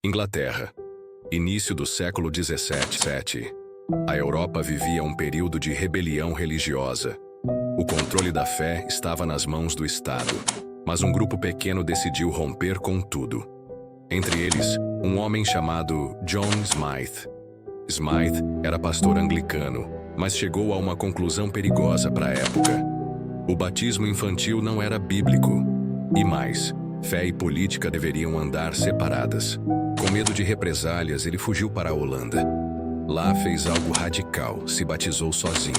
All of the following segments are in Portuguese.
Inglaterra. Início do século XVII. A Europa vivia um período de rebelião religiosa. O controle da fé estava nas mãos do Estado, mas um grupo pequeno decidiu romper com tudo. Entre eles, um homem chamado John Smyth. Smyth era pastor anglicano, mas chegou a uma conclusão perigosa para a época. O batismo infantil não era bíblico. E mais, fé e política deveriam andar separadas. Com medo de represálias, ele fugiu para a Holanda. Lá fez algo radical, se batizou sozinho.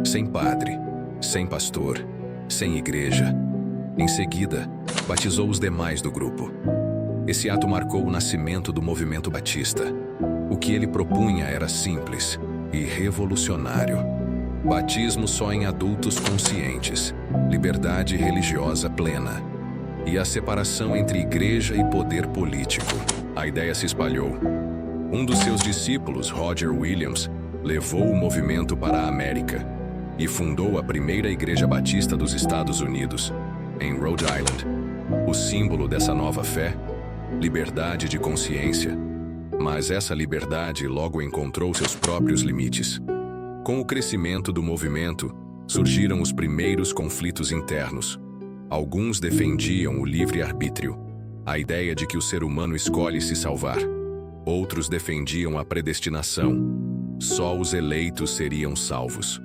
Sem padre, sem pastor, sem igreja. Em seguida, batizou os demais do grupo. Esse ato marcou o nascimento do movimento batista. O que ele propunha era simples e revolucionário. Batismo só em adultos conscientes, liberdade religiosa plena e a separação entre igreja e poder político. A ideia se espalhou. Um dos seus discípulos, Roger Williams, levou o movimento para a América e fundou a primeira igreja batista dos Estados Unidos, em Rhode Island. O símbolo dessa nova fé? Liberdade de consciência. Mas essa liberdade logo encontrou seus próprios limites. Com o crescimento do movimento, surgiram os primeiros conflitos internos. Alguns defendiam o livre-arbítrio, a ideia de que o ser humano escolhe se salvar. Outros defendiam a predestinação. Só os eleitos seriam salvos.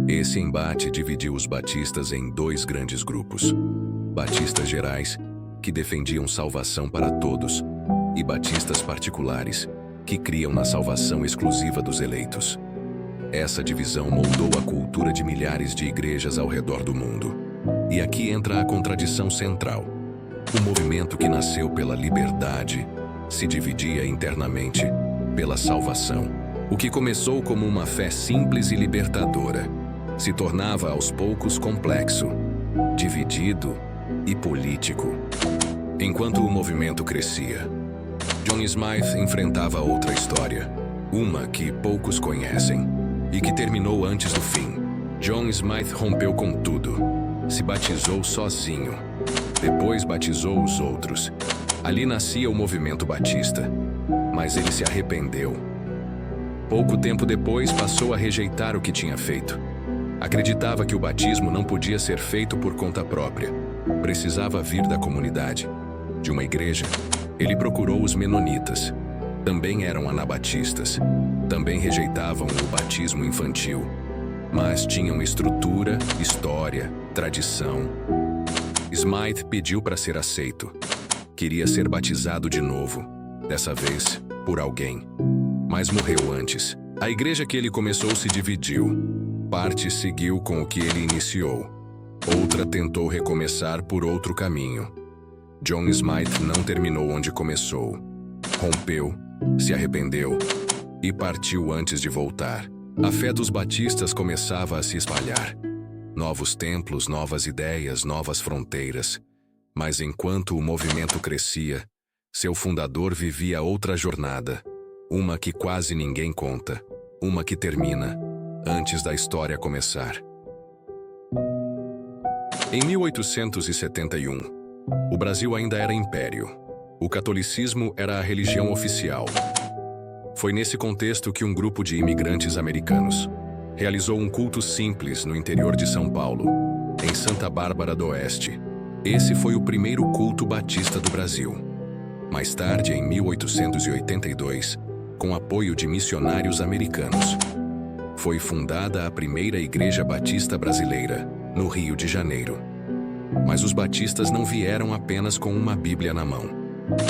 Esse embate dividiu os batistas em dois grandes grupos. Batistas gerais, que defendiam salvação para todos, e batistas particulares, que criam na salvação exclusiva dos eleitos. Essa divisão moldou a cultura de milhares de igrejas ao redor do mundo. E aqui entra a contradição central. O movimento que nasceu pela liberdade se dividia internamente pela salvação. O que começou como uma fé simples e libertadora se tornava aos poucos complexo, dividido e político. Enquanto o movimento crescia, John Smyth enfrentava outra história, uma que poucos conhecem e que terminou antes do fim. John Smyth rompeu com tudo, se batizou sozinho, depois batizou os outros. Ali nascia o movimento batista, mas ele se arrependeu. Pouco tempo depois passou a rejeitar o que tinha feito. Acreditava que o batismo não podia ser feito por conta própria, precisava vir da comunidade, de uma igreja. Ele procurou os menonitas. Também eram anabatistas. Também rejeitavam o batismo infantil. Mas tinham estrutura, história, tradição. Smyth pediu para ser aceito. Queria ser batizado de novo, dessa vez por alguém. Mas morreu antes. A igreja que ele começou se dividiu. Parte seguiu com o que ele iniciou. Outra tentou recomeçar por outro caminho. John Smyth não terminou onde começou. Rompeu, se arrependeu e partiu antes de voltar. A fé dos batistas começava a se espalhar. Novos templos, novas ideias, novas fronteiras. Mas enquanto o movimento crescia, seu fundador vivia outra jornada. Uma que quase ninguém conta. Uma que termina antes da história começar. Em 1871, o Brasil ainda era império. O catolicismo era a religião oficial. Foi nesse contexto que um grupo de imigrantes americanos realizou um culto simples no interior de São Paulo, em Santa Bárbara do Oeste. Esse foi o primeiro culto batista do Brasil. Mais tarde, em 1882, com apoio de missionários americanos, foi fundada a primeira igreja batista brasileira, no Rio de Janeiro. Mas os batistas não vieram apenas com uma Bíblia na mão.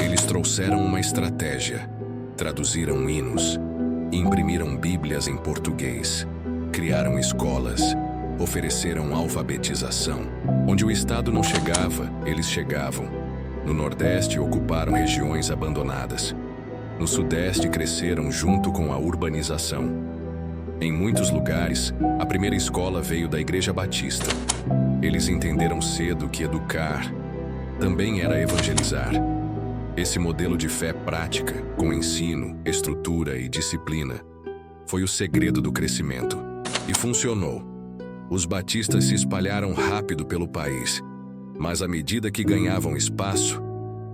Eles trouxeram uma estratégia. Traduziram hinos, imprimiram Bíblias em português, criaram escolas, ofereceram alfabetização. Onde o Estado não chegava, eles chegavam. No Nordeste, ocuparam regiões abandonadas. No Sudeste, cresceram junto com a urbanização. Em muitos lugares, a primeira escola veio da Igreja Batista. Eles entenderam cedo que educar também era evangelizar. Esse modelo de fé prática, com ensino, estrutura e disciplina, foi o segredo do crescimento. E funcionou. Os batistas se espalharam rápido pelo país, mas à medida que ganhavam espaço,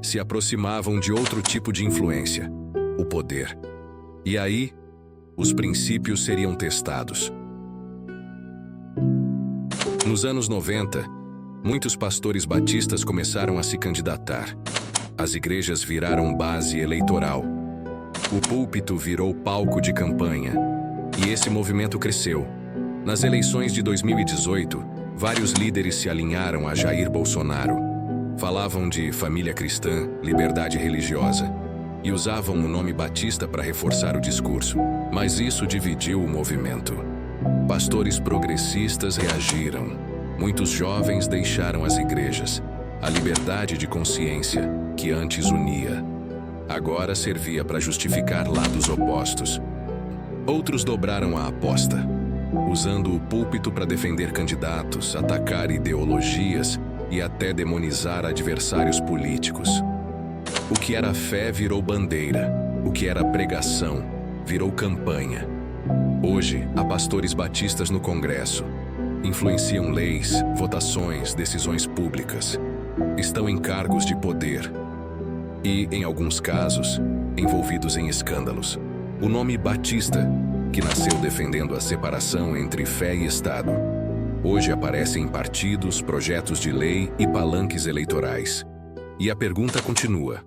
se aproximavam de outro tipo de influência, o poder. E aí, os princípios seriam testados. Nos anos 90, muitos pastores batistas começaram a se candidatar. As igrejas viraram base eleitoral. O púlpito virou palco de campanha. E esse movimento cresceu. Nas eleições de 2018, vários líderes se alinharam a Jair Bolsonaro. Falavam de família cristã, liberdade religiosa, e usavam o nome Batista para reforçar o discurso. Mas isso dividiu o movimento. Pastores progressistas reagiram. Muitos jovens deixaram as igrejas. A liberdade de consciência, que antes unia, agora servia para justificar lados opostos. Outros dobraram a aposta, usando o púlpito para defender candidatos, atacar ideologias e até demonizar adversários políticos. O que era fé virou bandeira, o que era pregação virou campanha. Hoje, há pastores batistas no Congresso. Influenciam leis, votações, decisões públicas. Estão em cargos de poder. E, em alguns casos, envolvidos em escândalos. O nome Batista, que nasceu defendendo a separação entre fé e Estado, hoje aparece em partidos, projetos de lei e palanques eleitorais. E a pergunta continua: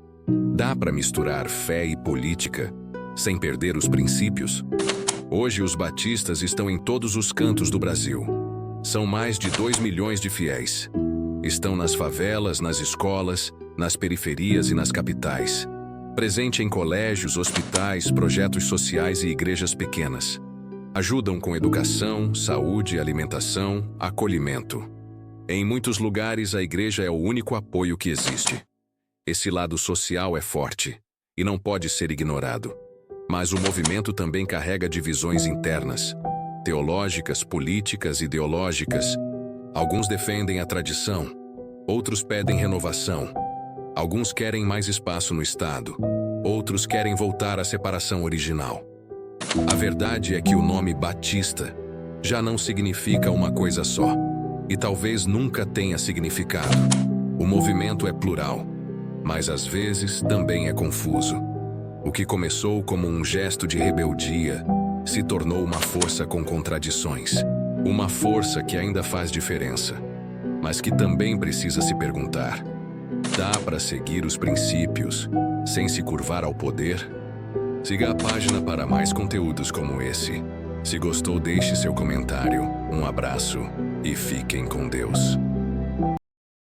dá para misturar fé e política sem perder os princípios? Hoje os batistas estão em todos os cantos do Brasil. São mais de 2 milhões de fiéis. Estão nas favelas, nas escolas, nas periferias e nas capitais. Presente em colégios, hospitais, projetos sociais e igrejas pequenas. Ajudam com educação, saúde, alimentação, acolhimento. Em muitos lugares, a igreja é o único apoio que existe. Esse lado social é forte e não pode ser ignorado. Mas o movimento também carrega divisões internas, teológicas, políticas, ideológicas. Alguns defendem a tradição, outros pedem renovação. Alguns querem mais espaço no Estado, outros querem voltar à separação original. A verdade é que o nome Batista já não significa uma coisa só, e talvez nunca tenha significado. O movimento é plural, mas às vezes também é confuso. O que começou como um gesto de rebeldia se tornou uma força com contradições. Uma força que ainda faz diferença, mas que também precisa se perguntar: dá para seguir os princípios sem se curvar ao poder? Siga a página para mais conteúdos como esse. Se gostou, deixe seu comentário. Um abraço e fiquem com Deus.